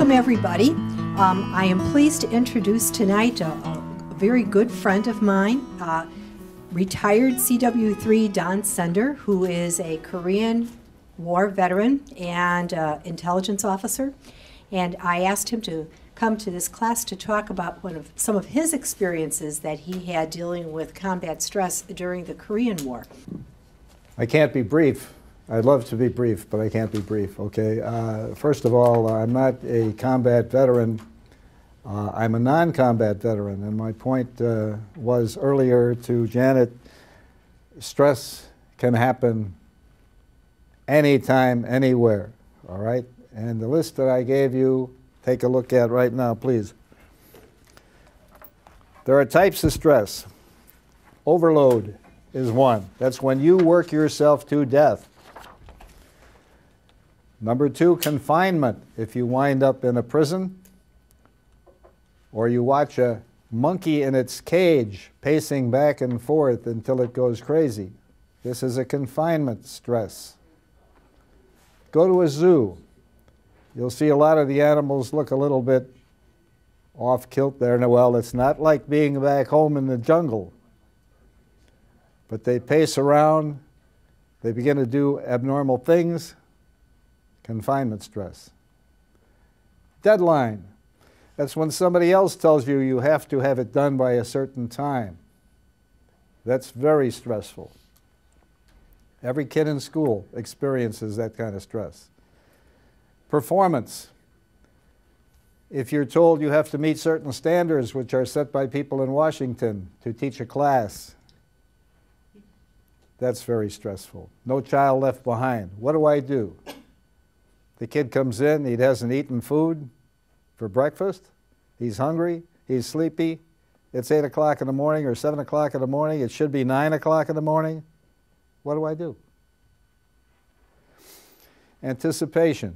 Welcome, everybody. I am pleased to introduce tonight a very good friend of mine, retired CW3 Don Sender, who is a Korean War veteran and intelligence officer. And I asked him to come to this class to talk about some of his experiences that he had dealing with combat stress during the Korean War. I can't be brief. I'd love to be brief, but I can't be brief, okay? First of all, I'm not a combat veteran. I'm a non-combat veteran, and my point was earlier to Janet, stress can happen anytime, anywhere, all right? And the list that I gave you, take a look at right now, please. There are types of stress. Overload is one. That's when you work yourself to death. Number two, confinement. If you wind up in a prison or you watch a monkey in its cage pacing back and forth until it goes crazy. This is a confinement stress. Go to a zoo. You'll see a lot of the animals look a little bit off kilt there. Now, well, it's not like being back home in the jungle. But they pace around, they begin to do abnormal things. Confinement stress. Deadline. That's when somebody else tells you you have to have it done by a certain time. That's very stressful. Every kid in school experiences that kind of stress. Performance. If you're told you have to meet certain standards which are set by people in Washington to teach a class, that's very stressful. No child left behind. What do? The kid comes in, he hasn't eaten food for breakfast, he's hungry, he's sleepy, it's 8 o'clock in the morning or 7 o'clock in the morning, it should be 9 o'clock in the morning. What do? Anticipation.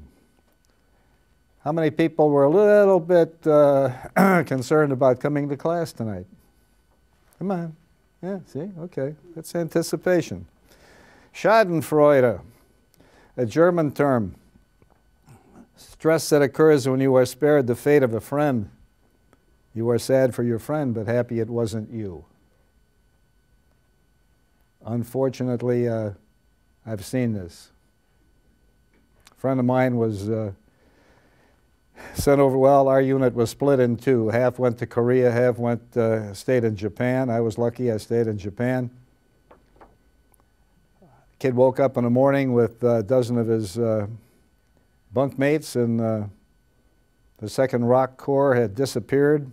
How many people were a little bit concerned about coming to class tonight? Come on. Yeah, see, okay, that's anticipation. Schadenfreude, a German term. Stress that occurs when you are spared the fate of a friend. You are sad for your friend, but happy it wasn't you. Unfortunately, I've seen this. A friend of mine was sent over, well, our unit was split in two. Half went to Korea, half stayed in Japan. I was lucky, I stayed in Japan. Kid woke up in the morning with a dozen of his bunkmates, and the Second Rock Corps had disappeared,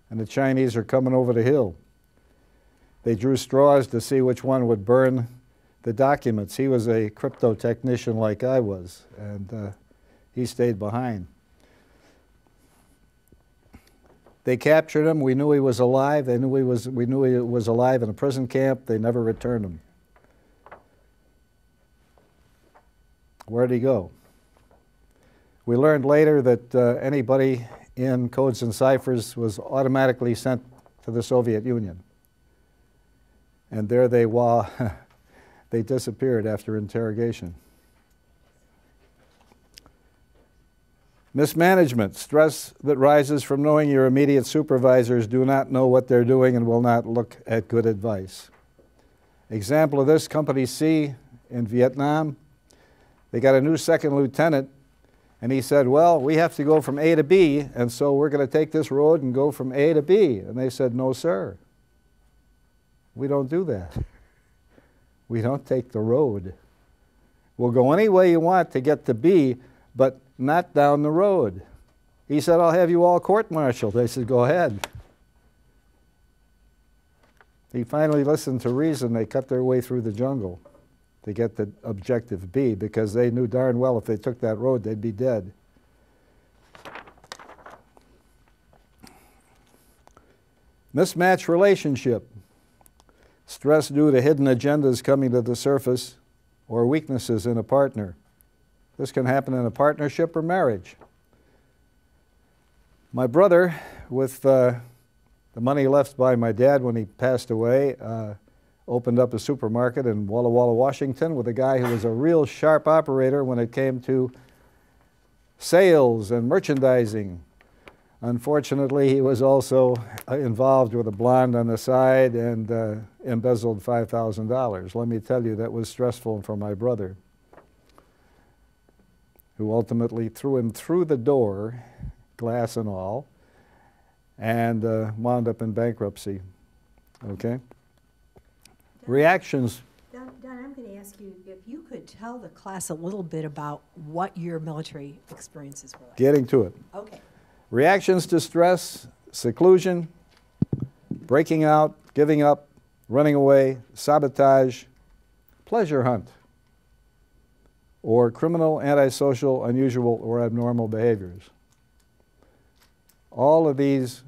and the Chinese are coming over the hill. They drew straws to see which one would burn the documents. He was a crypto technician like I was, and he stayed behind. They captured him. We knew he was alive. We knew he was alive in a prison camp. They never returned him. Where'd he go? We learned later that anybody in codes and ciphers was automatically sent to the Soviet Union. And there they they disappeared after interrogation. Mismanagement, stress that rises from knowing your immediate supervisors do not know what they're doing and will not look at good advice. Example of this, Company C in Vietnam. They got a new second lieutenant, and he said, well, we have to go from A to B, and so we're going to take this road and go from A to B. And they said, no, sir. We don't do that. We don't take the road. We'll go any way you want to get to B, but not down the road. He said, I'll have you all court-martialed. They said, go ahead. He finally listened to reason. They cut their way through the jungle to get to objective B, because they knew darn well if they took that road, they'd be dead. Mismatched relationship. Stress due to hidden agendas coming to the surface or weaknesses in a partner. This can happen in a partnership or marriage. My brother, with the money left by my dad when he passed away, opened up a supermarket in Walla Walla, Washington, with a guy who was a real sharp operator when it came to sales and merchandising. Unfortunately, he was also involved with a blonde on the side and embezzled $5,000. Let me tell you, that was stressful for my brother, who ultimately threw him through the door, glass and all, and wound up in bankruptcy. Okay? Reactions. Don, I'm going to ask you if you could tell the class a little bit about what your military experiences were like. Getting to it. Okay. Reactions to stress: seclusion, breaking out, giving up, running away, sabotage, pleasure hunt, or criminal, antisocial, unusual, or abnormal behaviors. All of these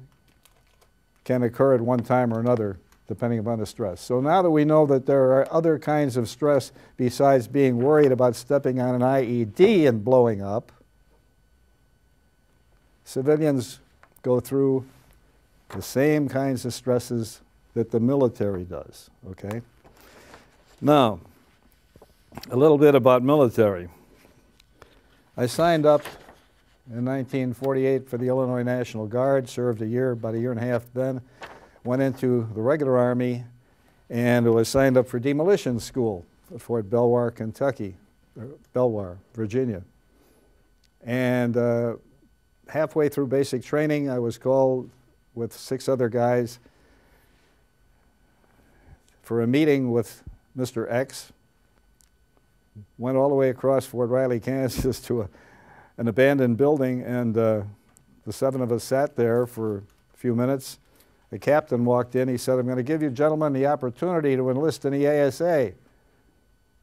can occur at one time or another, depending upon the stress. So now that we know that there are other kinds of stress besides being worried about stepping on an IED and blowing up, civilians go through the same kinds of stresses that the military does, okay? Now, a little bit about military. I signed up in 1948 for the Illinois National Guard, served about a year and a half then, went into the regular Army, and was signed up for demolition school at Fort Belvoir, Kentucky, Belvoir, Virginia. And halfway through basic training, I was called with 6 other guys for a meeting with Mr. X. Went all the way across Fort Riley, Kansas to an abandoned building, and the 7 of us sat there for a few minutes. The captain walked in. He said, "I'm going to give you gentlemen the opportunity to enlist in the ASA.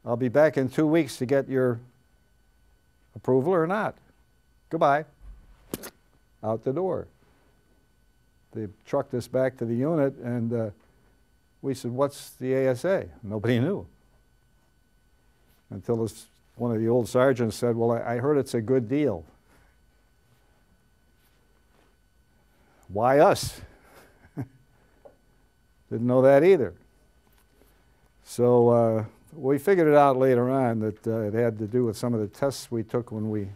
I'll be back in 2 weeks to get your approval or not. Goodbye." Out the door. They trucked us back to the unit, and we said, "What's the ASA?" Nobody knew. Until one of the old sergeants said, "Well, I heard it's a good deal." Why us? Didn't know that either. So we figured it out later on that it had to do with some of the tests we took when we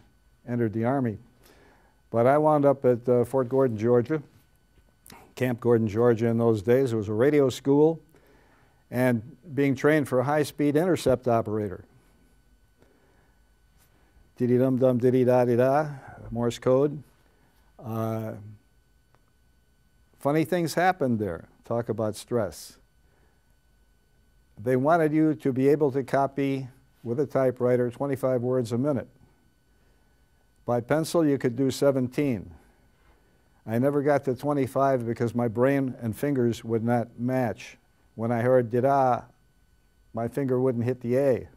entered the Army. But I wound up at Fort Gordon, Georgia, Camp Gordon, Georgia in those days. It was a radio school and being trained for a high-speed intercept operator. Diddy-dum-dum, diddy-da-dee-da, Morse code. Funny things happened there. Talk about stress. They wanted you to be able to copy with a typewriter 25 words a minute. By pencil, you could do 17. I never got to 25 because my brain and fingers would not match. When I heard "did-ah," my finger wouldn't hit the A.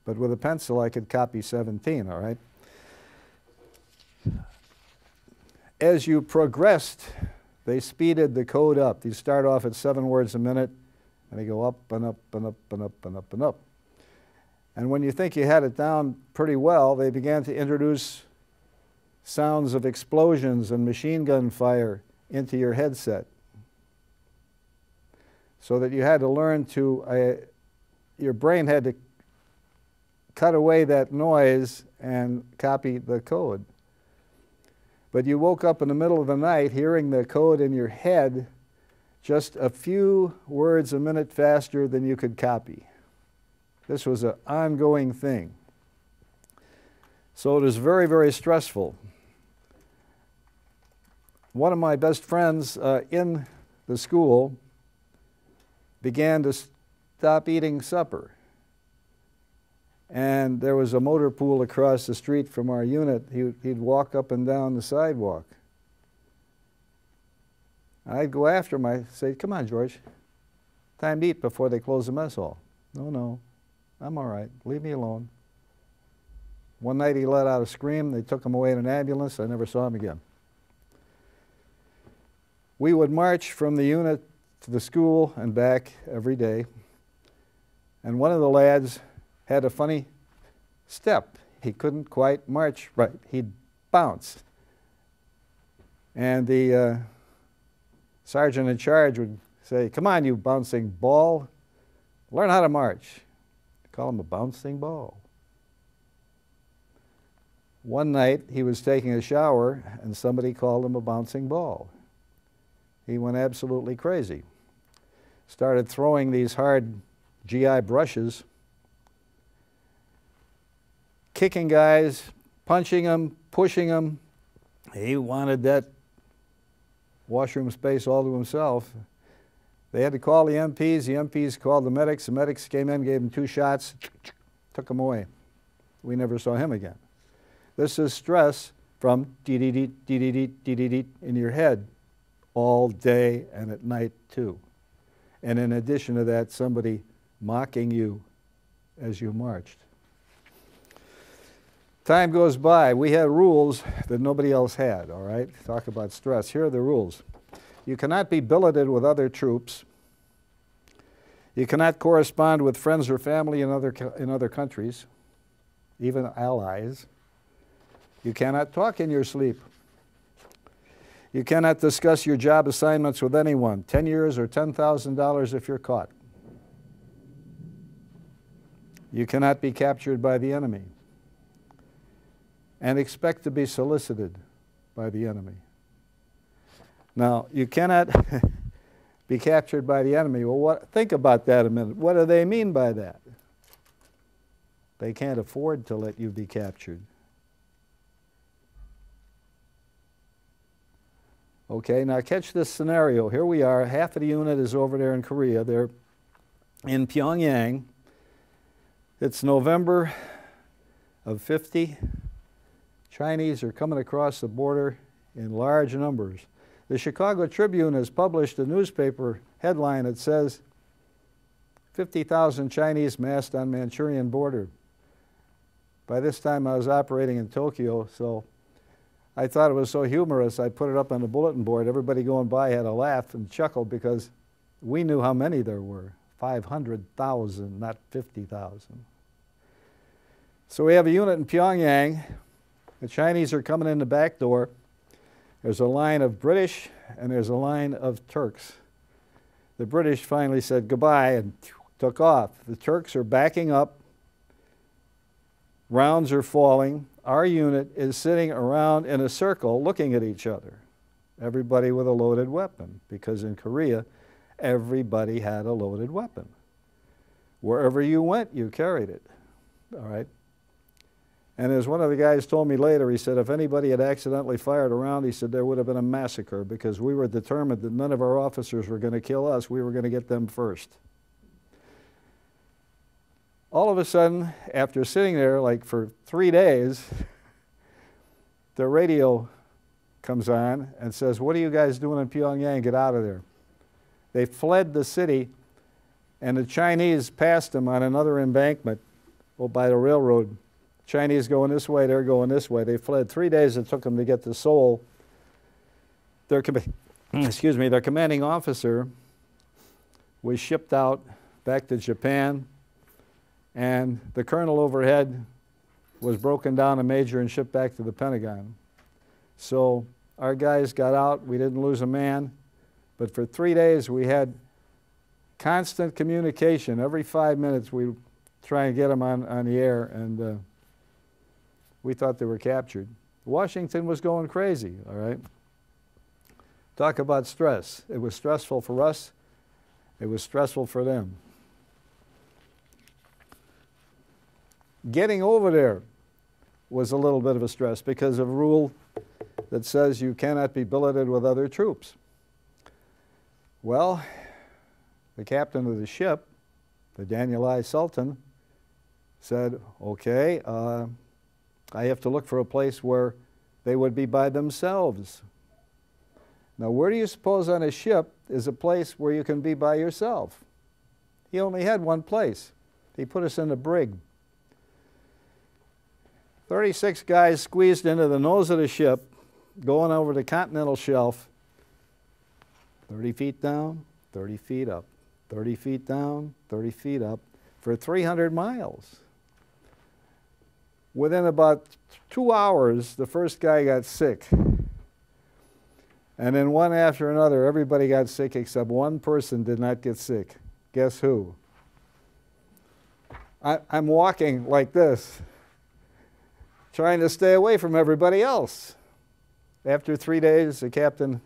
But with a pencil, I could copy 17, all right? As you progressed, they speeded the code up. You start off at 7 words a minute, and they go up and up and up and up and up and up. And when you think you had it down pretty well, they began to introduce sounds of explosions and machine gun fire into your headset. So that you had to learn to, your brain had to cut away that noise and copy the code. But you woke up in the middle of the night hearing the code in your head just a few words a minute faster than you could copy. This was an ongoing thing. So it was very, very stressful. One of my best friends in the school began to stop eating supper. And there was a motor pool across the street from our unit. He'd walk up and down the sidewalk. I'd go after him. I'd say, "Come on, George. Time to eat before they close the mess hall." "No, I'm all right. Leave me alone." One night he let out a scream. They took him away in an ambulance. I never saw him again. We would march from the unit to the school and back every day. And one of the lads had a funny step. He couldn't quite march right. He'd bounce. And the sergeant in charge would say, "Come on, you bouncing ball. Learn how to march." Call him a bouncing ball. One night he was taking a shower and somebody called him a bouncing ball. He went absolutely crazy. Started throwing these hard GI brushes, kicking guys, punching them, pushing them. He wanted that washroom space all to himself. They had to call the MPs. The MPs called the medics. The medics came in, gave him 2 shots, took him away. We never saw him again. This is stress from dee-dee-dee, dee-dee-dee, dee-dee-dee in your head all day and at night too. And in addition to that, somebody mocking you as you marched. Time goes by. We had rules that nobody else had, all right? Talk about stress. Here are the rules. You cannot be billeted with other troops. You cannot correspond with friends or family in other countries, even allies. You cannot talk in your sleep. You cannot discuss your job assignments with anyone, 10 years or $10,000 if you're caught. You cannot be captured by the enemy and expect to be solicited by the enemy. Now, you cannot be captured by the enemy. Well, think about that a minute. What do they mean by that? They can't afford to let you be captured. Okay, now catch this scenario. Here we are. Half of the unit is over there in Korea. They're in Pyongyang. It's November of '50. Chinese are coming across the border in large numbers. The Chicago Tribune has published a newspaper headline that says 50,000 Chinese massed on Manchurian border. By this time I was operating in Tokyo, so I thought it was so humorous I put it up on the bulletin board. Everybody going by had a laugh and chuckled because we knew how many there were. 500,000, not 50,000. So we have a unit in Pyongyang. The Chinese are coming in the back door. There's a line of British and there's a line of Turks. The British finally said goodbye and took off. The Turks are backing up. Rounds are falling. Our unit is sitting around in a circle looking at each other. Everybody with a loaded weapon, because in Korea, everybody had a loaded weapon. Wherever you went, you carried it, all right? And as one of the guys told me later, he said if anybody had accidentally fired a round, he said there would have been a massacre because we were determined that none of our officers were going to kill us. We were going to get them first. All of a sudden, after sitting there like for 3 days, the radio comes on and says, what are you guys doing in Pyongyang? Get out of there. They fled the city, and the Chinese passed them on another embankment by the railroad. Chinese going this way, they're going this way. They fled. 3 days it took them to get to Seoul. Their commanding officer was shipped out back to Japan, and the colonel overhead was broken down a major and shipped back to the Pentagon. So our guys got out. We didn't lose a man, but for 3 days we had constant communication. Every 5 minutes we try and get them on the air, and we thought they were captured. Washington was going crazy, all right? Talk about stress. It was stressful for us. It was stressful for them. Getting over there was a little bit of a stress because of a rule that says you cannot be billeted with other troops. Well, the captain of the ship, the Daniel I. Sultan, said, okay, I have to look for a place where they would be by themselves. Now, where do you suppose on a ship is a place where you can be by yourself? He only had one place. He put us in the brig. 36 guys squeezed into the nose of the ship, going over the continental shelf, 30 feet down, 30 feet up, 30 feet down, 30 feet up, for 300 miles. Within about 2 hours, the first guy got sick. And then one after another, everybody got sick except one person did not get sick. Guess who? I'm walking like this. trying to stay away from everybody else. After 3 days, the captain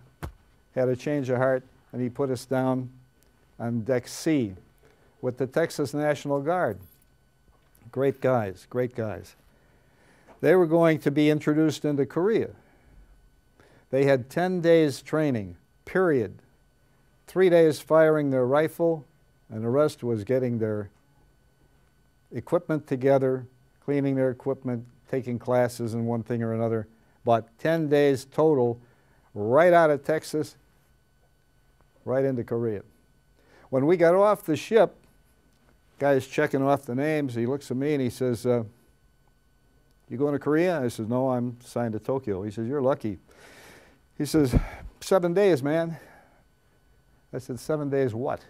had a change of heart, and he put us down on deck C with the Texas National Guard. Great guys, great guys. They were going to be introduced into Korea. They had 10 days training, period. 3 days firing their rifle, and the rest was getting their equipment together, cleaning their equipment, taking classes in one thing or another. But 10 days total, right out of Texas, right into Korea. When we got off the ship, guy's checking off the names. He looks at me and he says, you going to Korea? I said, no, I'm signed to Tokyo. He says, you're lucky. He says, 7 days, man. I said, 7 days what?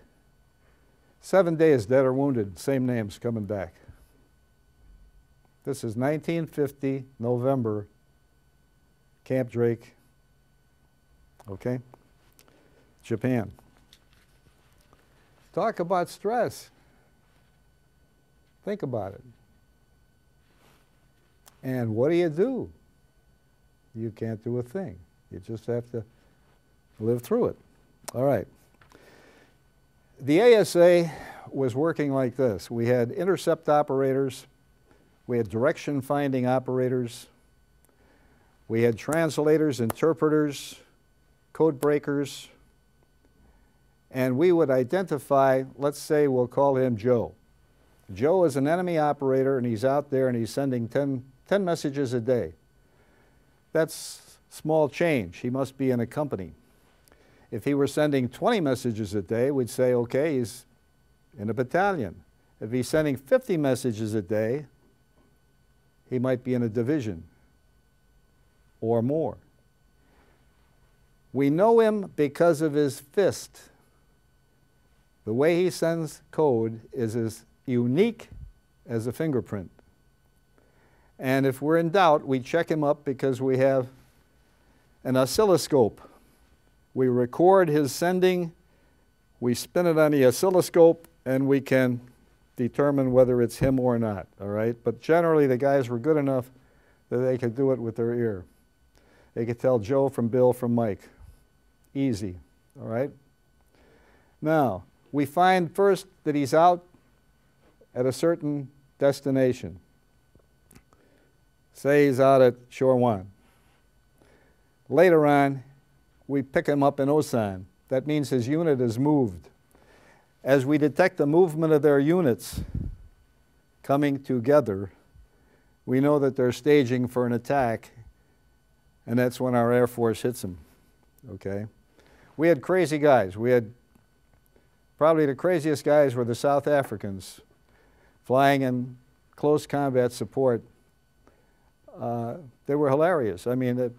7 days dead or wounded, same names coming back. This is 1950, November, Camp Drake, okay? Japan. Talk about stress. Think about it. And what do? You can't do a thing. You just have to live through it. All right. The ASA was working like this. We had intercept operators. We had direction finding operators. We had translators, interpreters, code breakers. And we would identify, let's say we'll call him Joe. Joe is an enemy operator, and he's out there and he's sending 10 messages a day. That's small change. He must be in a company. If he were sending 20 messages a day, we'd say, okay, he's in a battalion. If he's sending 50 messages a day, he might be in a division or more. We know him because of his fist. The way he sends code is as unique as a fingerprint. And if we're in doubt, we check him up because we have an oscilloscope. We record his sending, we spin it on the oscilloscope, and we can determine whether it's him or not, all right? But generally, the guys were good enough that they could do it with their ear. They could tell Joe from Bill from Mike. Easy, all right? Now, we find first that he's out at a certain destination. Say he's out at Shore 1. Later on, we pick him up in Osan. That means his unit is moved. As we detect the movement of their units coming together, we know that they're staging for an attack, and that's when our Air Force hits them, okay? We had crazy guys. We had probably the craziest guys were the South Africans flying in close combat support. They were hilarious. I mean,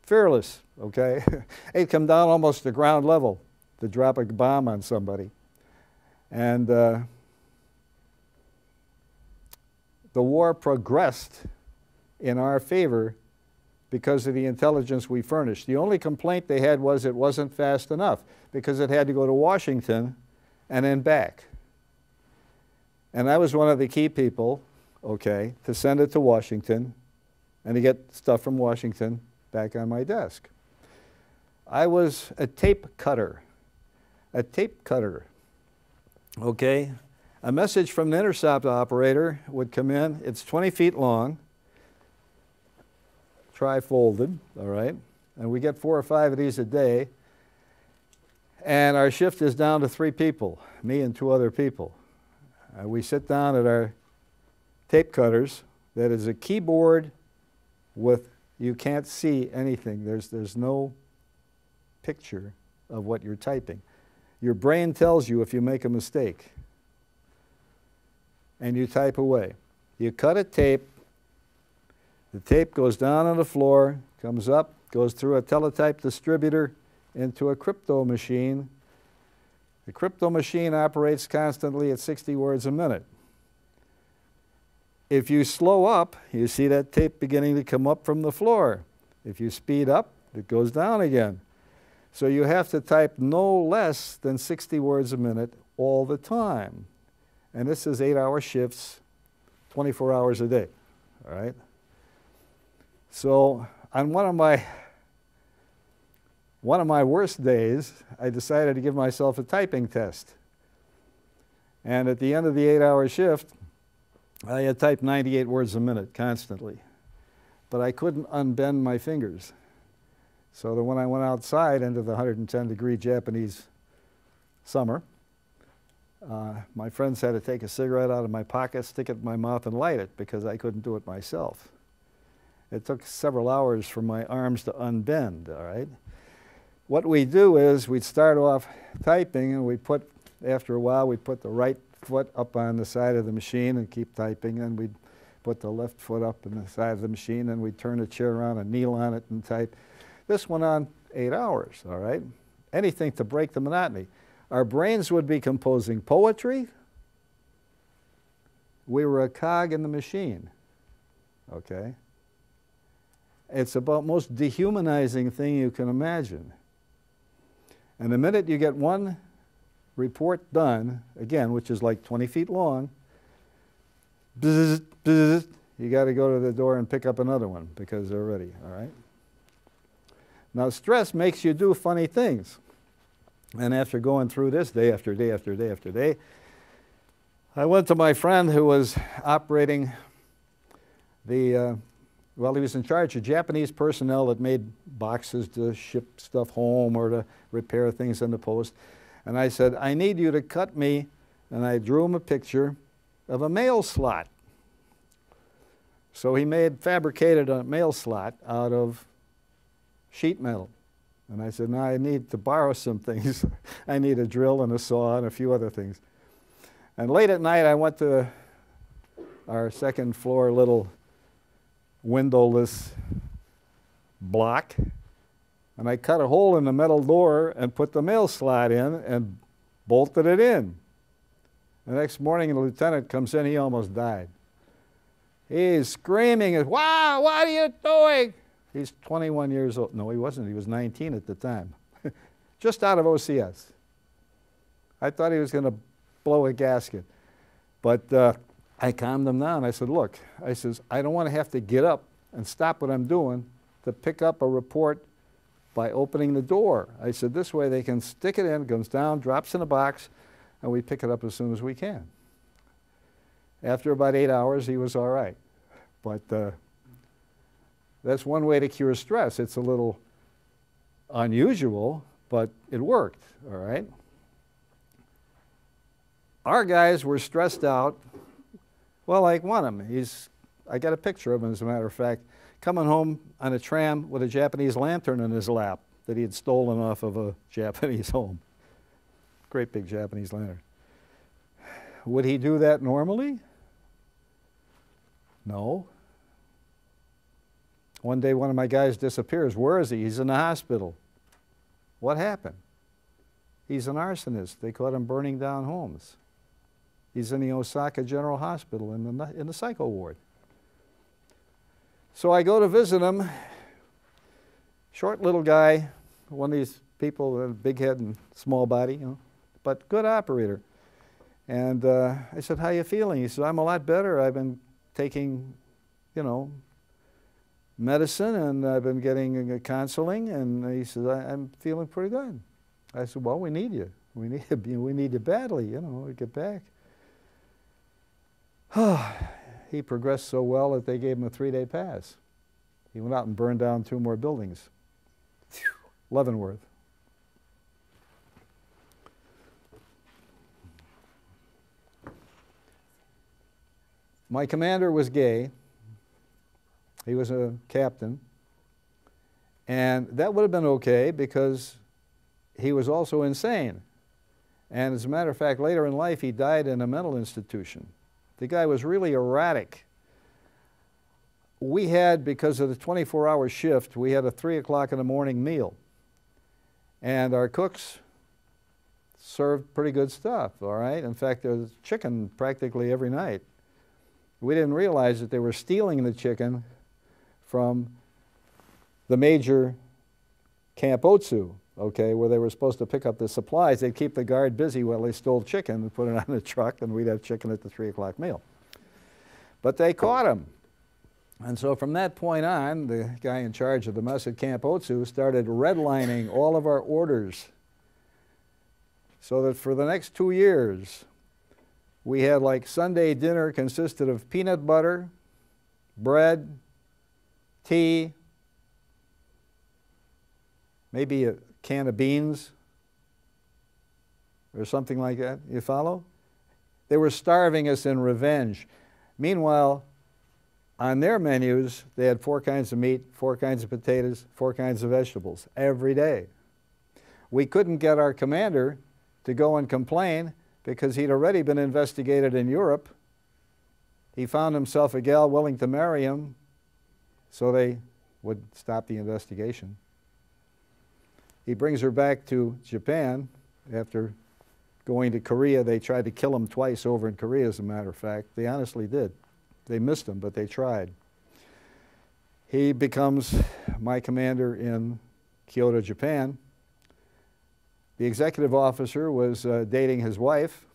fearless, okay? They'd come down almost to ground level to drop a bomb on somebody. And the war progressed in our favor because of the intelligence we furnished. The only complaint they had was it wasn't fast enough because it had to go to Washington and then back. And I was one of the key people, okay, to send it to Washington and to get stuff from Washington back on my desk. I was a tape cutter. A tape cutter, okay? A message from the intercept operator would come in. It's 20 feet long, tri-folded, all right? And we get 4 or 5 of these a day. And our shift is down to 3 people, me and 2 other people. We sit down at our tape cutters. That is a keyboard with, you can't see anything. There's no picture of what you're typing. Your brain tells you if you make a mistake. And you type away. You cut a tape. The tape goes down on the floor, comes up, goes through a teletype distributor into a crypto machine. The crypto machine operates constantly at 60 words a minute. If you slow up, you see that tape beginning to come up from the floor. If you speed up, it goes down again. So you have to type no less than 60 words a minute all the time. And this is 8-hour shifts, 24 hours a day, all right? So on one of my worst days, I decided to give myself a typing test. And at the end of the 8-hour shift, I had typed 98 words a minute constantly. But I couldn't unbend my fingers. So that when I went outside into the 110-degree Japanese summer, my friends had to take a cigarette out of my pocket, stick it in my mouth, and light it because I couldn't do it myself. It took several hours for my arms to unbend, all right? What we do is we'd start off typing, and we put, after a while, we'd put the right foot up on the side of the machine and keep typing, and we'd put the left foot up on the side of the machine, and we'd turn the chair around and kneel on it and type. This went on 8 hours, all right? Anything to break the monotony. Our brains would be composing poetry. We were a cog in the machine, okay? It's about the most dehumanizing thing you can imagine. And the minute you get one report done, again, which is like 20 feet long, bzz, bzz, you got to go to the door and pick up another one because they're ready, all right? Now, stress makes you do funny things. And after going through this day after day after day after day, I went to my friend who was operating the, well, he was in charge of Japanese personnel that made boxes to ship stuff home or to repair things in the post. And I said, I need you to cut me, and I drew him a picture of a mail slot. So he fabricated a mail slot out of sheet metal. And I said, now I need to borrow some things. I need a drill and a saw and a few other things. And late at night, I went to our second floor little windowless block, and I cut a hole in the metal door and put the mail slot in and bolted it in. The next morning, the lieutenant comes in, he almost died. He's screaming, wow, what are you doing? He's 21 years old. No, he wasn't. He was 19 at the time. Just out of OCS. I thought he was going to blow a gasket. But I calmed him down. I said, look, I says, I don't want to have to get up and stop what I'm doing to pick up a report by opening the door. I said, this way they can stick it in, it comes down, drops in a box, and we pick it up as soon as we can. After about 8 hours, he was all right. But that's one way to cure stress. It's a little unusual, but it worked, all right? Our guys were stressed out. Well, like one of them, I got a picture of him, as a matter of fact, coming home on a tram with a Japanese lantern in his lap that he had stolen off of a Japanese home. Great big Japanese lantern. Would he do that normally? No. One day one of my guys disappears. Where is he? He's in the hospital. What happened? He's an arsonist. They caught him burning down homes. He's in the Osaka General Hospital in the psycho ward. So I go to visit him. Short little guy, one of these people with a big head and small body, you know, but good operator. And I said, how you feeling? He said, I'm a lot better. I've been taking, you know, medicine, and I've been getting counseling, and he said, I'm feeling pretty good. I said, well, we need you. We need you badly, you know, to get back. He progressed so well that they gave him a 3-day pass. He went out and burned down 2 more buildings. Leavenworth. My commander was gay. He was a captain. And that would have been okay because he was also insane. And as a matter of fact, later in life, he died in a mental institution. The guy was really erratic. We had, because of the 24-hour shift, we had a 3 o'clock in the morning meal. And our cooks served pretty good stuff, all right? In fact, there was chicken practically every night. We didn't realize that they were stealing the chicken from the major Camp Otsu, okay, where they were supposed to pick up the supplies. They'd keep the guard busy while they stole chicken and put it on the truck, and we'd have chicken at the 3 o'clock meal. But they caught him. And so from that point on, the guy in charge of the mess at Camp Otsu started redlining all of our orders, so that for the next 2 years, we had like Sunday dinner consisted of peanut butter, bread, tea, maybe a can of beans or something like that. You follow? They were starving us in revenge. Meanwhile, on their menus, they had 4 kinds of meat, 4 kinds of potatoes, 4 kinds of vegetables every day. We couldn't get our commander to go and complain because he'd already been investigated in Europe. He found himself a gal willing to marry him, so they would stop the investigation. He brings her back to Japan after going to Korea. They tried to kill him twice over in Korea, as a matter of fact. They honestly did. They missed him, but they tried. He becomes my commander in Kyoto, Japan. The executive officer was dating his wife,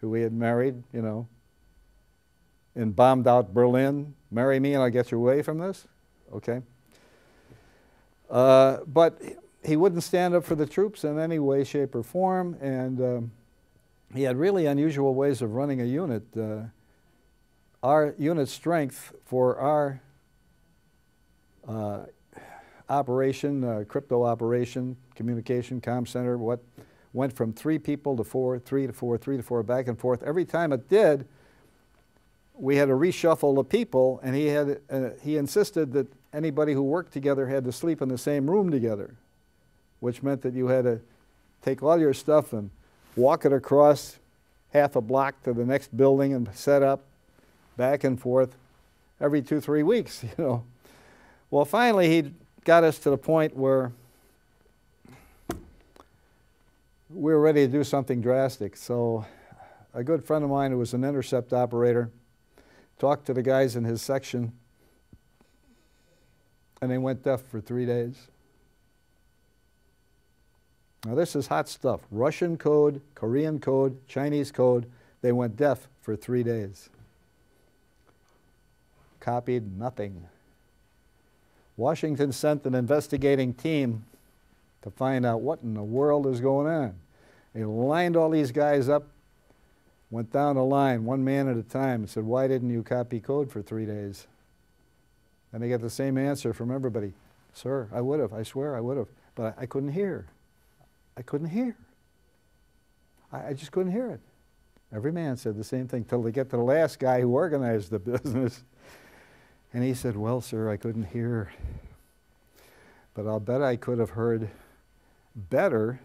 who he had married, you know, in bombed out Berlin. Marry me and I'll get you away from this? Okay. But he wouldn't stand up for the troops in any way, shape, or form, and he had really unusual ways of running a unit. Our unit strength for our operation, crypto operation, communication, comm center, went from 3 people to 4, 3 to 4, 3 to 4, back and forth. Every time it did, we had to reshuffle the people, and he insisted that anybody who worked together had to sleep in the same room together, which meant that you had to take all your stuff and walk it across half a block to the next building and set up back and forth every 2-3 weeks, you know. Well, finally, he got us to the point where we were ready to do something drastic. So a good friend of mine who was an intercept operator talked to the guys in his section, and they went deaf for 3 days. Now this is hot stuff. Russian code, Korean code, Chinese code. They went deaf for 3 days. Copied nothing. Washington sent an investigating team to find out what in the world is going on. They lined all these guys up, went down the line, one man at a time, and said, "Why didn't you copy code for 3 days?" And they got the same answer from everybody. "Sir, I would have. I swear I would have. But I couldn't hear. I couldn't hear. I just couldn't hear it." Every man said the same thing till they get to the last guy who organized the business. And he said, "Well, sir, I couldn't hear. But I'll bet I could have heard better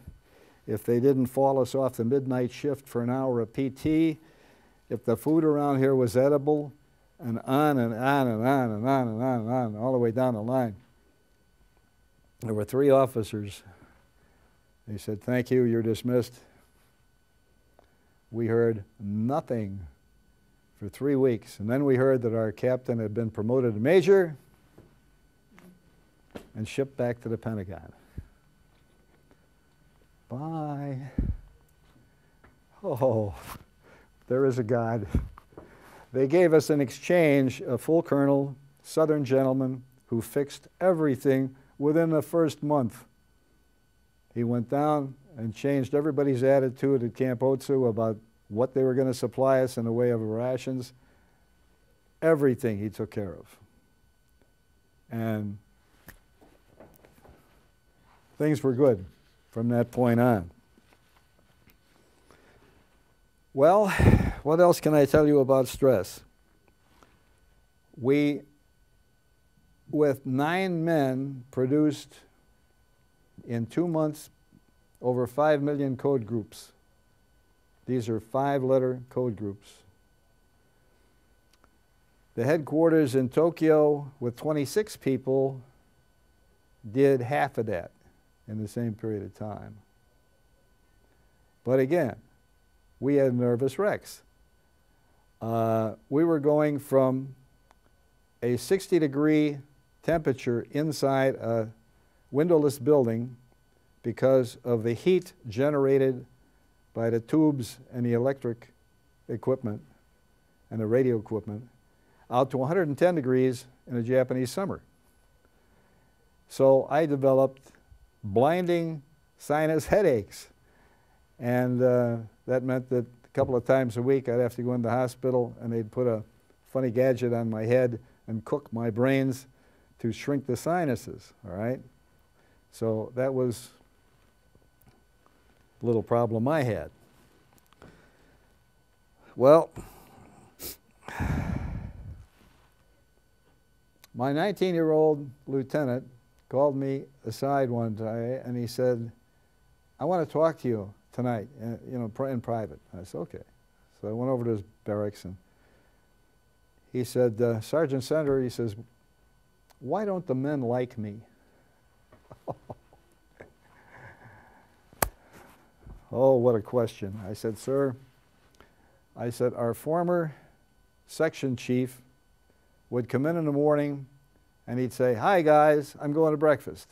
if they didn't fall us off the midnight shift for an hour of PT, if the food around here was edible, and on and on and on and on and on and on, all the way down the line." There were 3 officers. They said, "Thank you, you're dismissed." We heard nothing for 3 weeks. And then we heard that our captain had been promoted to major and shipped back to the Pentagon. Bye. Oh, there is a God. They gave us in exchange a full colonel, Southern gentleman, who fixed everything within the first month. He went down and changed everybody's attitude at Camp Otsu about what they were going to supply us in the way of rations. Everything he took care of. And things were good from that point on. Well, what else can I tell you about stress? We, with 9 men, produced in 2 months over 5 million code groups. These are 5-letter code groups. The headquarters in Tokyo with 26 people did half of that in the same period of time. But again, we had nervous wrecks. We were going from a 60-degree temperature inside a windowless building because of the heat generated by the tubes and the electric equipment and the radio equipment. out to 110 degrees in a Japanese summer. So I developed blinding sinus headaches. And that meant that a couple of times a week I'd have to go in the hospital and they'd put a funny gadget on my head and cook my brains to shrink the sinuses, all right? So that was a little problem I had. Well, my 19-year-old lieutenant called me aside one day and he said, I want to talk to you tonight, you know, in private. I said, okay. So I went over to his barracks and he said, Sergeant Sender, he says, why don't the men like me? Oh, what a question. I said, sir, I said, our former section chief would come in the morning and he'd say, hi guys, I'm going to breakfast.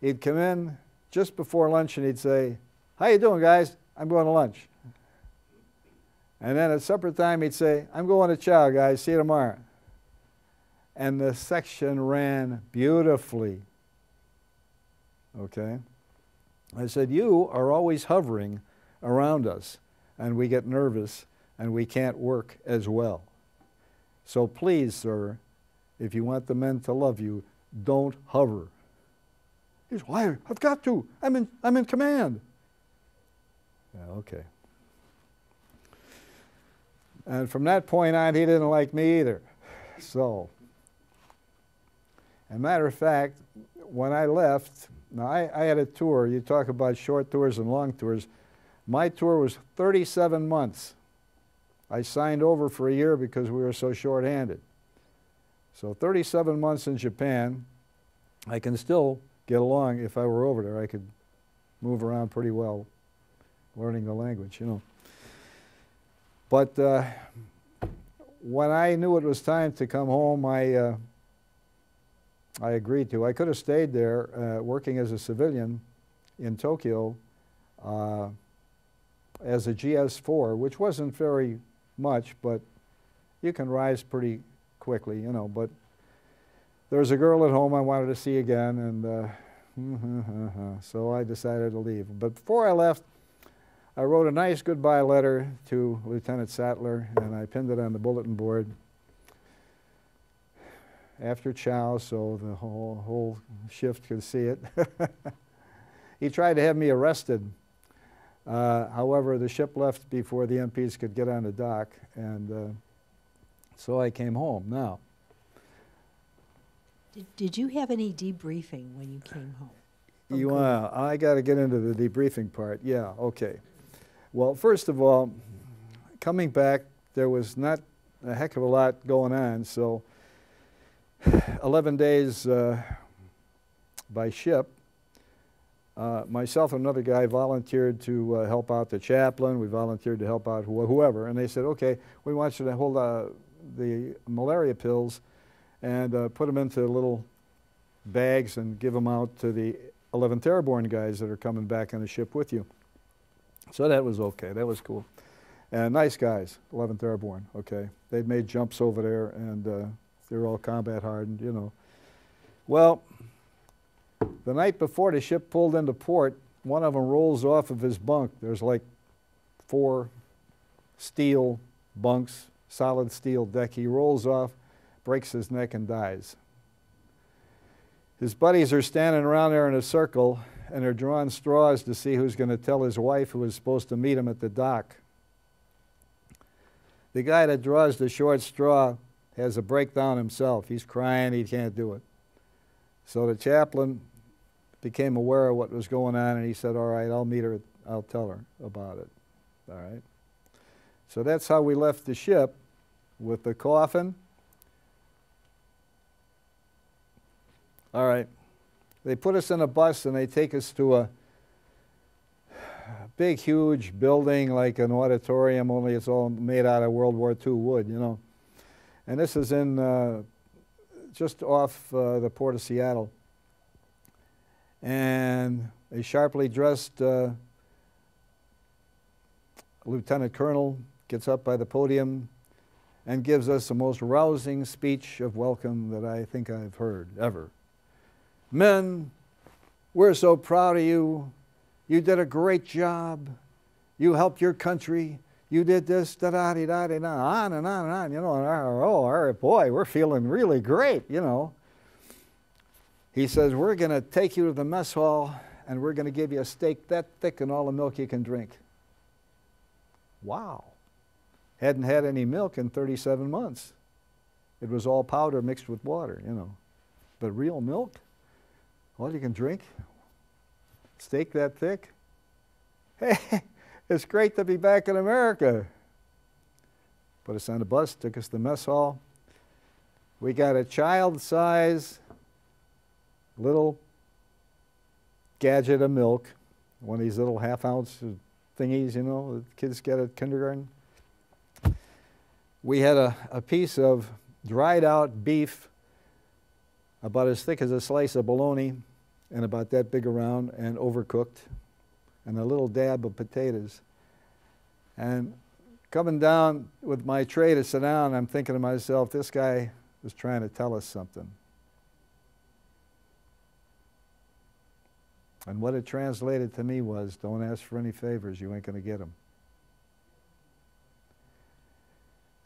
He'd come in just before lunch and he'd say, how you doing guys? I'm going to lunch. And then at supper time he'd say, I'm going to chow guys, see you tomorrow. And the section ran beautifully. Okay? I said, you are always hovering around us and we get nervous and we can't work as well. So please, sir, if you want the men to love you, don't hover. He said, why? I've got to. I'm in command. Yeah, okay. And from that point on, he didn't like me either. So, as a matter of fact, when I left, now I had a tour. You talk about short tours and long tours. My tour was 37 months. I signed over for a year because we were so short-handed. So 37 months in Japan. I can still get along. If I were over there, I could move around pretty well, learning the language, you know. But when I knew it was time to come home, I agreed to. I could have stayed there working as a civilian in Tokyo as a GS4, which wasn't very much, but you can rise pretty quickly, you know. But there was a girl at home I wanted to see again, and so I decided to leave. But before I left, I wrote a nice goodbye letter to Lieutenant Sattler, and I pinned it on the bulletin board after chow so the whole shift could see it. He tried to have me arrested. However, the ship left before the MPs could get on the dock, and so I came home. Now, Did you have any debriefing when you came home? I got to get into the debriefing part. Yeah, okay. Well, first of all, coming back, there was not a heck of a lot going on, so 11 days by ship. Myself and another guy volunteered to help out the chaplain. We volunteered to help out whoever, and they said, okay, we want you to hold the malaria pills and put them into little bags and give them out to the 11th Airborne guys that are coming back on the ship with you. So that was okay. That was cool. And nice guys, 11th Airborne, okay. They'd made jumps over there, and they were all combat hardened, you know. Well, the night before the ship pulled into port, one of them rolls off of his bunk. There's like 4 steel bunks, solid steel deck. He rolls off, breaks his neck, and dies. His buddies are standing around there in a circle, and they're drawing straws to see who's going to tell his wife, who was supposed to meet him at the dock. The guy that draws the short straw has a breakdown himself. He's crying, he can't do it. So the chaplain became aware of what was going on, and he said, all right, I'll meet her, I'll tell her about it. All right. So that's how we left the ship, with the coffin. All right. They put us in a bus and they take us to a big, huge building like an auditorium, only it's all made out of World War II wood, you know. And this is in just off the port of Seattle. And a sharply dressed lieutenant colonel gets up by the podium and gives us the most rousing speech of welcome that I think I've heard ever. Men, we're so proud of you. You did a great job. You helped your country. You did this, da-da-dee-da-dee-da, on and on and on. You know, and boy, we're feeling really great, you know. He says, we're going to take you to the mess hall and we're going to give you a steak that thick and all the milk you can drink. Wow. Hadn't had any milk in 37 months. It was all powder mixed with water, you know. But real milk, all you can drink, steak that thick. Hey, it's great to be back in America. Put us on a bus, took us to the mess hall. We got a child-size little gadget of milk, one of these little half-ounce thingies, you know, that kids get at kindergarten. We had a piece of dried out beef about as thick as a slice of bologna and about that big around and overcooked, and a little dab of potatoes. And coming down with my tray to sit down, I'm thinking to myself, this guy was trying to tell us something. And what it translated to me was, don't ask for any favors, you ain't going to get them.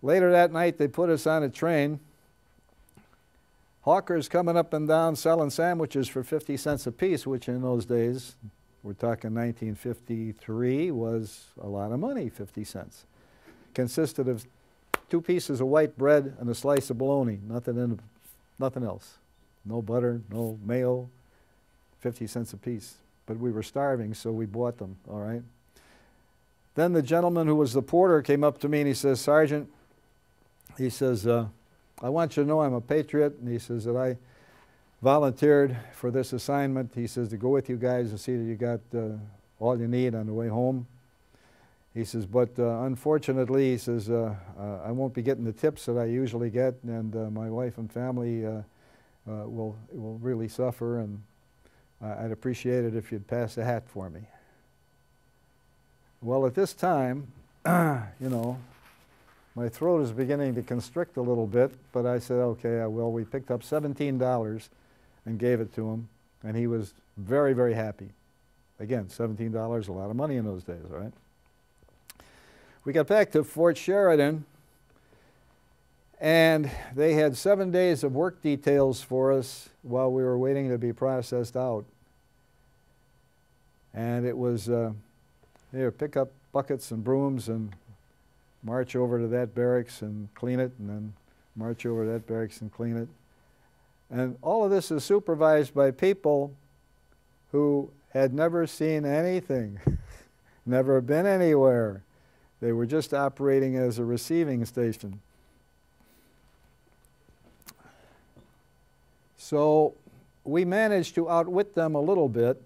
Later that night, they put us on a train. Hawkers coming up and down selling sandwiches for 50 cents a piece, which in those days, we're talking 1953, was a lot of money, 50 cents. Consisted of 2 pieces of white bread and a slice of bologna, nothing else. No butter, no mayo, 50 cents a piece. But we were starving, so we bought them, all right? Then the gentleman who was the porter came up to me and he says, Sergeant, he says, I want you to know I'm a patriot, and he says that I volunteered for this assignment. He says to go with you guys and see that you got all you need on the way home. He says, but unfortunately, he says, I won't be getting the tips that I usually get, and my wife and family will really suffer, and I'd appreciate it if you'd pass a hat for me. Well, at this time, you know, my throat is beginning to constrict a little bit, but I said, okay, I will. We picked up $17 and gave it to him, and he was very, very happy. Again, $17, a lot of money in those days, all right? We got back to Fort Sheridan, and they had 7 days of work details for us while we were waiting to be processed out. And it was, here, pick up buckets and brooms and march over to that barracks and clean it, and then march over to that barracks and clean it. And all of this is supervised by people who had never seen anything, never been anywhere. They were just operating as a receiving station. So we managed to outwit them a little bit,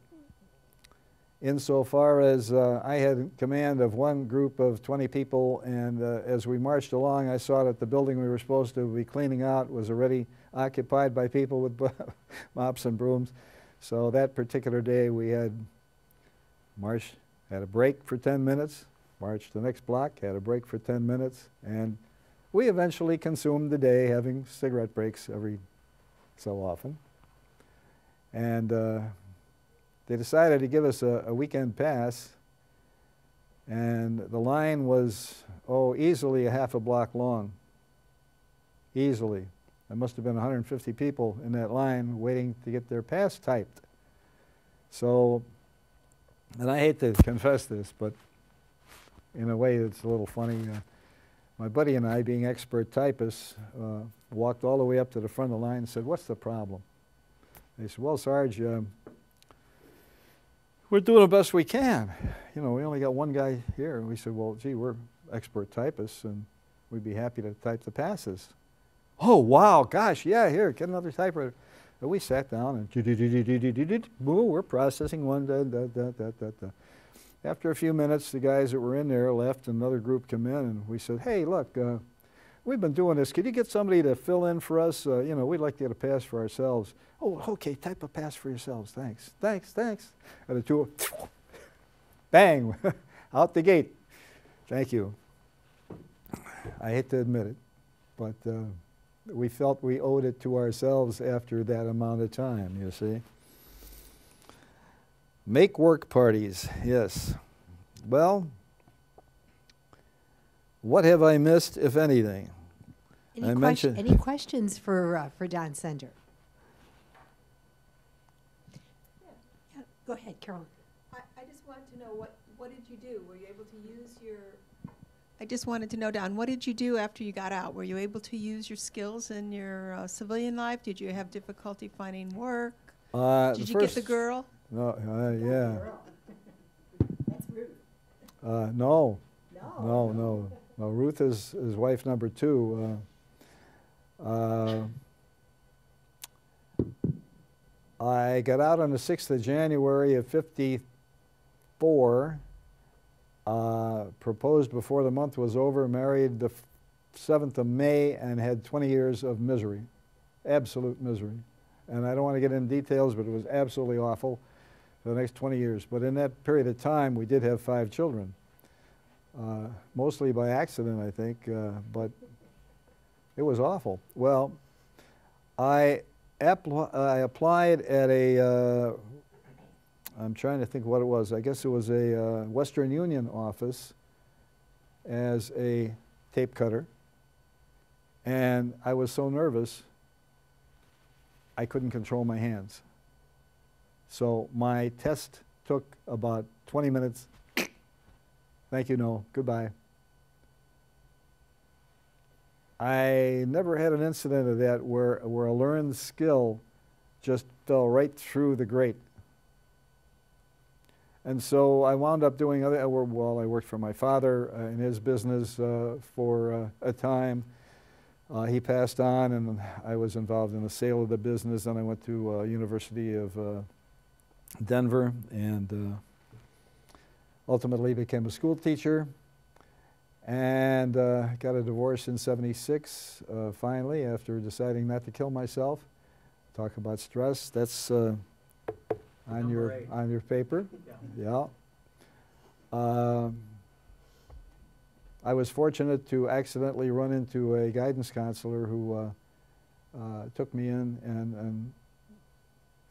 insofar as I had command of one group of 20 people, and as we marched along, I saw that the building we were supposed to be cleaning out was already occupied by people with mops and brooms. So that particular day we had marched, had a break for 10 minutes, marched the next block, had a break for 10 minutes, and we eventually consumed the day having cigarette breaks every so often. And they decided to give us a weekend pass, and the line was, oh, easily a half a block long. Easily. There must have been 150 people in that line waiting to get their pass typed. So, and I hate to confess this, but in a way it's a little funny. My buddy and I, being expert typists, walked all the way up to the front of the line and said, what's the problem? They said, well, Sarge, we're doing the best we can. You know, we only got one guy here. And we said, well, gee, we're expert typists, and we'd be happy to type the passes. Oh, wow, gosh, yeah, here, get another typewriter. And we sat down and we're processing one. After a few minutes, the guys that were in there left, and another group come in, and we said, hey, look, we've been doing this. Could you get somebody to fill in for us? You know, we'd like to get a pass for ourselves. Oh, okay, type a pass for yourselves. Thanks, thanks, thanks. And the two, bang, out the gate. Thank you. I hate to admit it, but we felt we owed it to ourselves after that amount of time, you see. Make work parties, yes. Well, what have I missed, if anything? Any questions for Don Sender? Yeah, go ahead, Carolyn. I just wanted to know, what did you do? Were you able to use your... I just wanted to know, Don, what did you do after you got out? Were you able to use your skills in your civilian life? Did you have difficulty finding work? Did you get the girl? No, yeah. That's Ruth. No. No. Ruth is wife number 2. I got out on the 6th of January of '54, proposed before the month was over, married the 7th of May, and had 20 years of misery, absolute misery. And I don't want to get into details, but it was absolutely awful for the next 20 years. But in that period of time, we did have 5 children, mostly by accident, I think, but it was awful. Well, I applied at a, I'm trying to think what it was. I guess it was a Western Union office as a tape cutter. And I was so nervous, I couldn't control my hands. So my test took about 20 minutes. Thank you, no, goodbye. I never had an incident of that where a learned skill just fell right through the grate. And so I wound up doing other, well, I worked for my father in his business for a time. He passed on, and I was involved in the sale of the business. Then I went to University of Denver, and ultimately became a school teacher. And got a divorce in '76, finally, after deciding not to kill myself. Talk about stress. That's on your paper. Yeah. I was fortunate to accidentally run into a guidance counselor who took me in and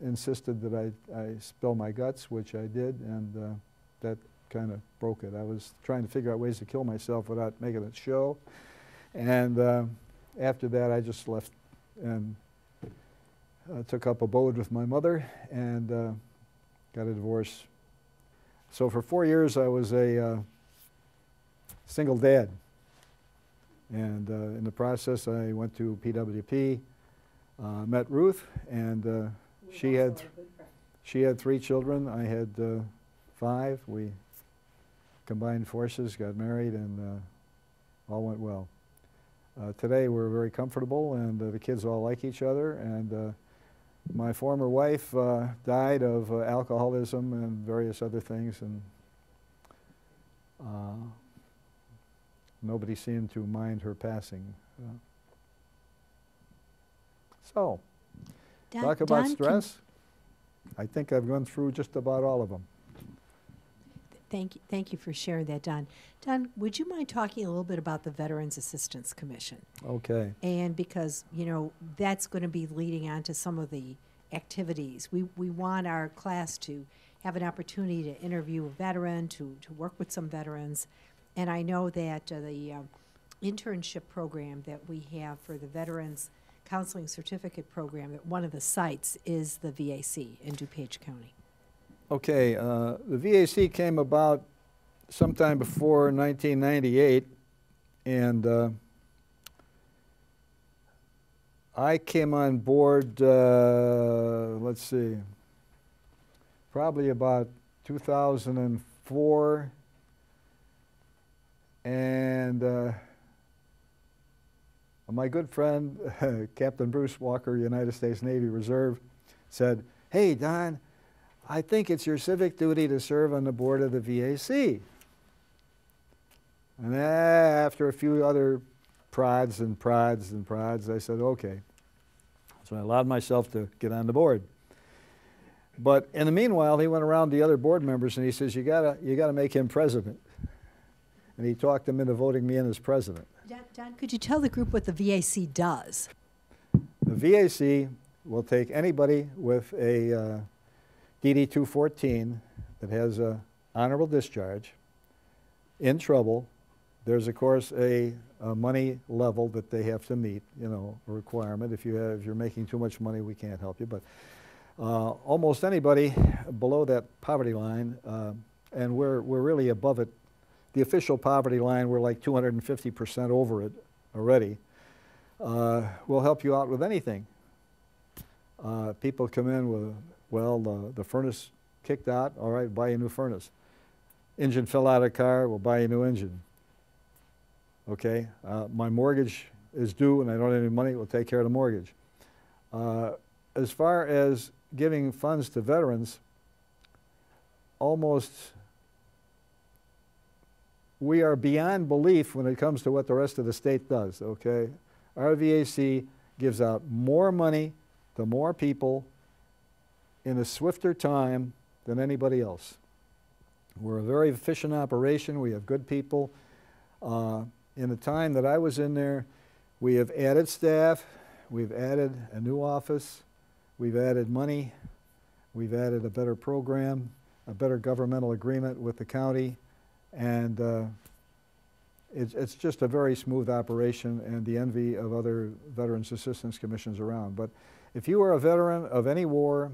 insisted that I spill my guts, which I did, and that kind of broke it. I was trying to figure out ways to kill myself without making it show. And after that, I just left and took up abode with my mother and got a divorce. So for 4 years, I was a single dad. And in the process, I went to PWP, met Ruth, and she had 3 children. I had 5. We combined forces, got married, and all went well. Today we're very comfortable, and the kids all like each other, and my former wife died of alcoholism and various other things, and nobody seemed to mind her passing. So, talk about stress. I think I've gone through just about all of them. Thank you for sharing that, Don. Don, would you mind talking a little bit about the Veterans Assistance Commission? Okay. And because, you know, that's going to be leading on to some of the activities. We want our class to have an opportunity to interview a veteran, to work with some veterans. And I know that the internship program that we have for the Veterans Counseling Certificate Program at one of the sites is the VAC in DuPage County. Okay, the VAC came about sometime before 1998, and I came on board, let's see, probably about 2004, and my good friend, Captain Bruce Walker, United States Navy Reserve, said, "Hey, Don, I think it's your civic duty to serve on the board of the VAC." And after a few other prods, I said, okay. So I allowed myself to get on the board. But in the meanwhile, he went around the other board members and he says, you gotta make him president. And he talked them into voting me in as president. Don, could you tell the group what the VAC does? The VAC will take anybody with a DD 214 that has a honorable discharge, in trouble. There's of course a money level that they have to meet, you know, a requirement. If you're making too much money, we can't help you. But almost anybody below that poverty line, and we're really above it. The official poverty line, we're like 250% over it already. We'll help you out with anything. People come in with, well, the furnace kicked out, all right, buy you a new furnace. Engine fell out of the car, we'll buy you a new engine. Okay, my mortgage is due and I don't have any money, we'll take care of the mortgage. As far as giving funds to veterans, almost we are beyond belief when it comes to what the rest of the state does, okay? Our VAC gives out more money to more people in a swifter time than anybody else. We're a very efficient operation. We have good people. In the time that I was in there, we have added staff, we've added a new office, we've added money, we've added a better program, a better governmental agreement with the county, and it's just a very smooth operation and the envy of other Veterans Assistance Commissions around. But if you are a veteran of any war,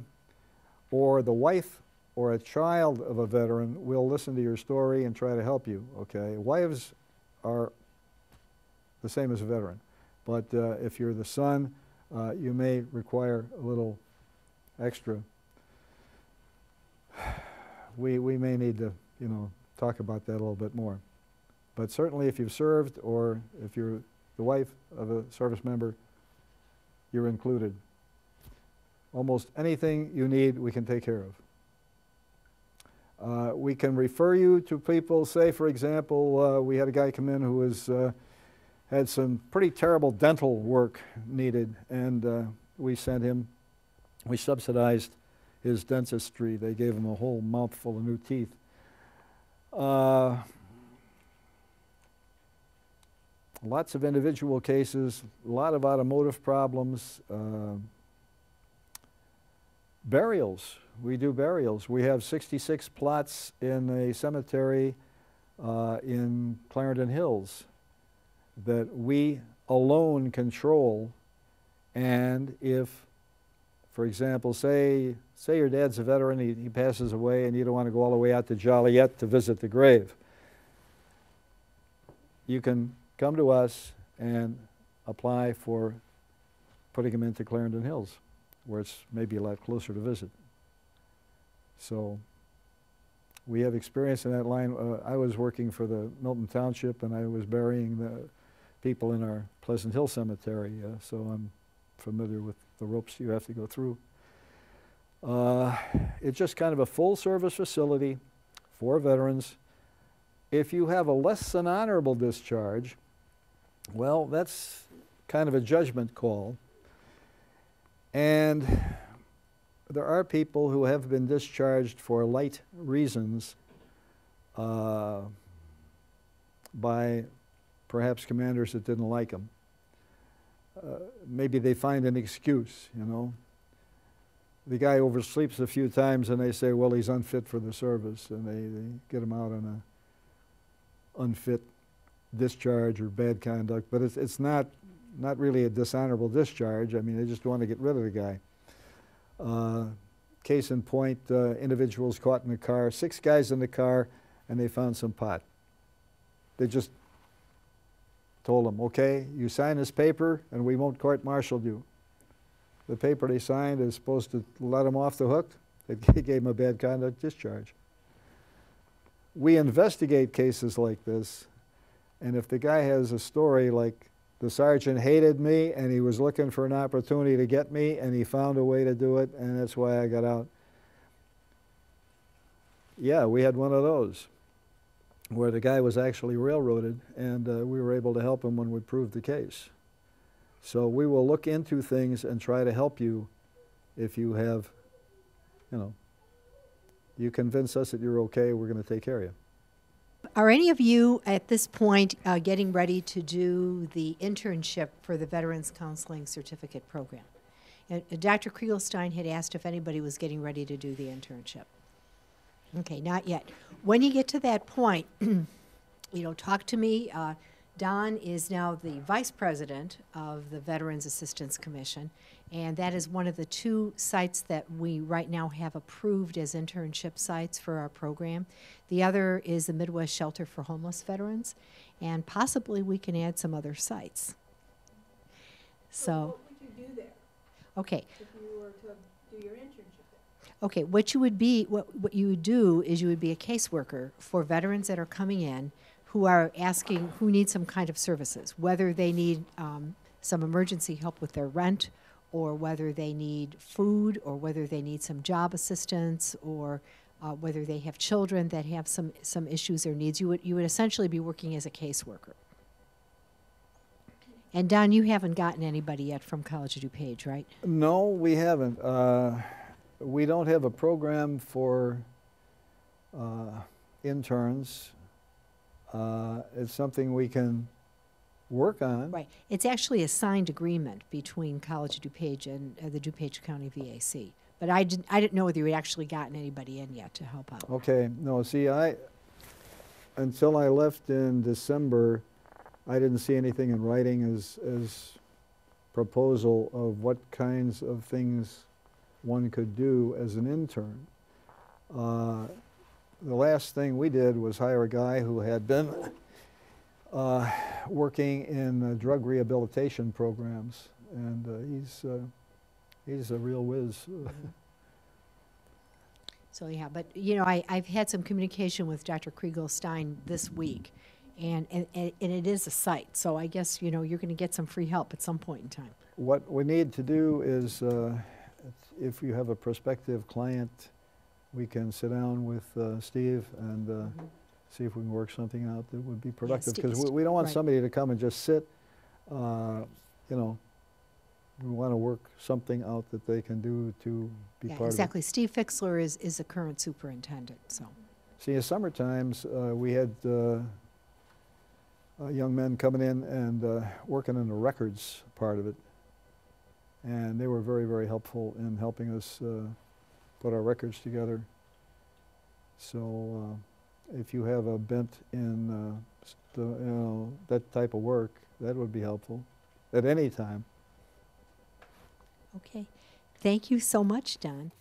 or the wife or a child of a veteran, we'll listen to your story and try to help you, okay? Wives are the same as a veteran, but if you're the son, you may require a little extra. We may need to, you know, talk about that a little bit more. But certainly if you've served or if you're the wife of a service member, you're included. Almost anything you need, we can take care of. We can refer you to people, say for example, we had a guy come in who was, had some pretty terrible dental work needed, and we sent him, we subsidized his dentistry. They gave him a whole mouthful of new teeth. Lots of individual cases, a lot of automotive problems. Burials, we do burials. We have 66 plots in a cemetery in Clarendon Hills that we alone control, and if, for example, say your dad's a veteran, he passes away and you don't want to go all the way out to Joliet to visit the grave, you can come to us and apply for putting him into Clarendon Hills, where it's maybe a lot closer to visit. So we have experience in that line. I was working for the Milton Township and I was burying the people in our Pleasant Hill Cemetery, so I'm familiar with the ropes you have to go through. It's just kind of a full service facility for veterans. If you have a less than honorable discharge, well, that's kind of a judgment call. And there are people who have been discharged for light reasons by perhaps commanders that didn't like them. Maybe they find an excuse, you know. The guy oversleeps a few times and they say, well, he's unfit for the service, and they get him out on a unfit discharge or bad conduct, but it's not really a dishonorable discharge. I mean, they just want to get rid of the guy. Case in point, individuals caught in the car, 6 guys in the car, and they found some pot. They just told them, okay, you sign this paper and we won't court-martial you. The paper they signed is supposed to let them off the hook. They gave them a bad conduct discharge. We investigate cases like this, and if the guy has a story like, the sergeant hated me and he was looking for an opportunity to get me and he found a way to do it and that's why I got out. Yeah, we had one of those where the guy was actually railroaded and we were able to help him when we proved the case. So we will look into things and try to help you if you have, you know, you convince us that you're okay, we're going to take care of you. Are any of you at this point getting ready to do the internship for the Veterans Counseling Certificate Program? Dr. Kriegelstein had asked if anybody was getting ready to do the internship. Okay, not yet. When you get to that point, talk to me. Don is now the vice president of the Veterans Assistance Commission, and that is one of the 2 sites that we right now have approved as internship sites for our program. The other is the Midwest Shelter for Homeless Veterans, and possibly we can add some other sites. So what would you do there okay. if you were to do your internship there? Okay, what you would do is you would be a caseworker for veterans that are coming in who are asking, who need some kind of services, whether they need some emergency help with their rent, or whether they need food, or whether they need some job assistance, or whether they have children that have some issues or needs. You would essentially be working as a caseworker. And Don, you haven't gotten anybody yet from College of DuPage, right? No, we haven't. We don't have a program for interns. It's something we can work on. Right. It's actually a signed agreement between College of DuPage and the DuPage County VAC. But I didn't know whether you had actually gotten anybody in yet to help out. Okay. No, see, until I left in December, I didn't see anything in writing as proposal of what kinds of things one could do as an intern. The last thing we did was hire a guy who had been working in drug rehabilitation programs, and he's a real whiz. So yeah, but I've had some communication with Dr. Kriegelstein this week, and it is a site. So I guess you're going to get some free help at some point in time. What we need to do is, if you have a prospective client, we can sit down with Steve and see if we can work something out that would be productive. Because we don't want somebody to come and just sit. We want to work something out that they can do to be part exactly. of it. Steve Fixler is the current superintendent. So. See, in summer times, we had young men coming in and working in the records part of it. And they were very, very helpful in helping us put our records together. So if you have a bent in that type of work, that would be helpful at any time. Okay. Thank you so much, Don.